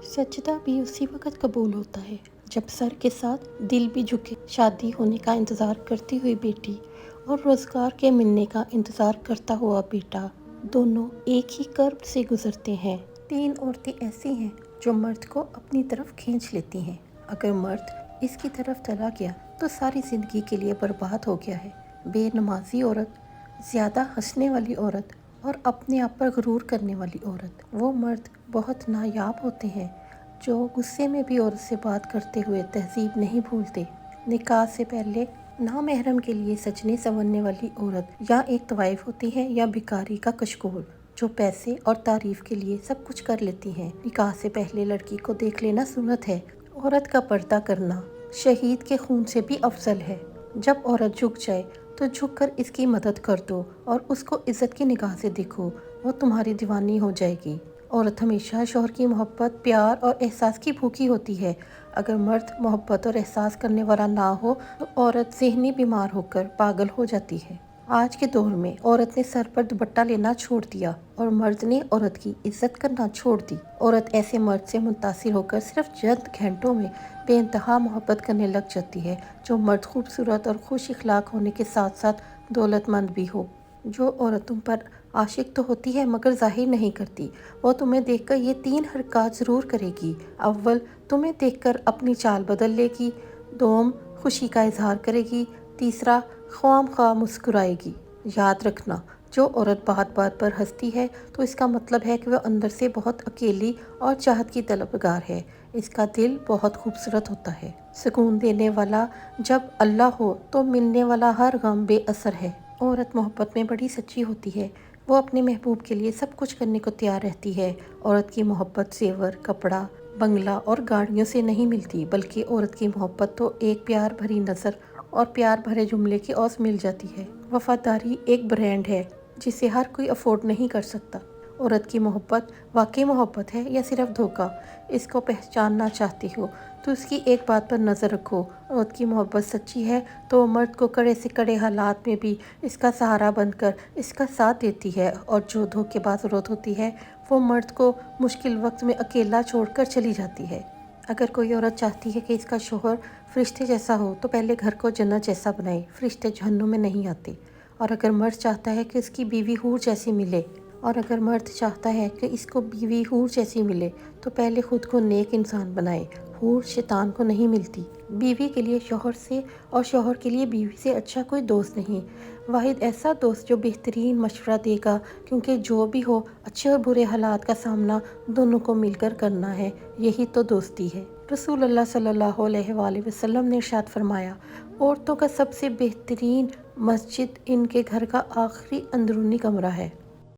सजदा भी उसी वक़्त कबूल होता है जब सर के साथ दिल भी झुके। शादी होने का इंतज़ार करती हुई बेटी और रोज़गार के मिलने का इंतज़ार करता हुआ बेटा दोनों एक ही कर्ब से गुज़रते हैं। 3 औरतें ऐसी हैं जो मर्द को अपनी तरफ खींच लेती हैं। अगर मर्द इसकी तरफ चला गया तो सारी ज़िंदगी के लिए बर्बाद हो गया है। बेनमाजी औरत, ज़्यादा हंसने वाली औरत और अपने आप पर गुरूर करने वाली औरत। वो मर्द बहुत नायाब होते हैं जो गुस्से में भी औरत से बात करते हुए तहज़ीब नहीं भूलते। निकाह से पहले नामहरम के लिए सजने संवरने वाली औरत या एक तवाइफ होती है या भिखारी का कशकोल जो पैसे और तारीफ के लिए सब कुछ कर लेती हैं। निकाह से पहले लड़की को देख लेना सुन्नत है। औरत का पर्दा करना शहीद के खून से भी अफजल है। जब औरत झुक जाए तो झुककर इसकी मदद कर दो और उसको इज़्ज़त की निगाह से देखो, वो तुम्हारी दीवानी हो जाएगी। औरत हमेशा शौहर की मोहब्बत, प्यार और एहसास की भूखी होती है। अगर मर्द मोहब्बत और एहसास करने वाला ना हो तो औरत ज़हनी बीमार होकर पागल हो जाती है। आज के दौर में औरत ने सर पर दुपट्टा लेना छोड़ दिया और मर्द ने औरत की इज्जत करना छोड़ दी। औरत ऐसे मर्द से मुतासिर होकर सिर्फ चंद घंटों में बेइंतहा मोहब्बत करने लग जाती है जो मर्द खूबसूरत और खुश इखलाक होने के साथ साथ दौलतमंद भी हो। जो औरत तुम पर आशिक तो होती है मगर जाहिर नहीं करती, वो तुम्हें देखकर ये 3 हरकत ज़रूर करेगी। अव्वल, तुम्हें देखकर अपनी चाल बदल लेगी। दोम, खुशी का इजहार करेगी। तीसरा, ख्वाम ख्वाह मुस्कुराएगी। याद रखना, जो औरत बात बात पर हंसती है तो इसका मतलब है कि वह अंदर से बहुत अकेली और चाहत की तलबगार है। इसका दिल बहुत खूबसूरत होता है। सुकून देने वाला जब अल्लाह हो तो मिलने वाला हर गम बेअसर है। औरत मोहब्बत में बड़ी सच्ची होती है। वो अपने महबूब के लिए सब कुछ करने को तैयार रहती है। औरत की मोहब्बत जेवर, कपड़ा, बंगला और गाड़ियों से नहीं मिलती, बल्कि औरत की मोहब्बत तो एक प्यार भरी नज़र और प्यार भरे जुमले की ओर मिल जाती है। वफादारी एक ब्रांड है जिसे हर कोई अफोर्ड नहीं कर सकता। औरत की मोहब्बत वाकई मोहब्बत है या सिर्फ धोखा? इसको पहचानना चाहती हो तो उसकी एक बात पर नज़र रखो। औरत की मोहब्बत सच्ची है तो मर्द को कड़े से कड़े हालात में भी इसका सहारा बनकर इसका साथ देती है, और जो धोखेबाज औरत होती है वो मर्द को मुश्किल वक्त में अकेला छोड़कर चली जाती है। अगर कोई औरत चाहती है कि इसका शोहर फरिश्ते जैसा हो तो पहले घर को जन्नत जैसा बनाए। फरिश्ते जहन्नुम में नहीं आते। और अगर मर्द चाहता है कि इसकी बीवी हूर जैसी मिले तो पहले खुद को नेक इंसान बनाए। हूर शैतान को नहीं मिलती। बीवी के लिए शौहर से और शौहर के लिए बीवी से अच्छा कोई दोस्त नहीं। वाहिद ऐसा दोस्त जो बेहतरीन मशवरा देगा, क्योंकि जो भी हो अच्छे और बुरे हालात का सामना दोनों को मिलकर करना है। यही तो दोस्ती है। रसूल अल्लाह सल्लल्लाहु अलैहि वसल्लम ने इरशाद फरमाया, औरतों का सबसे बेहतरीन मस्जिद इनके घर का आखिरी अंदरूनी कमरा है।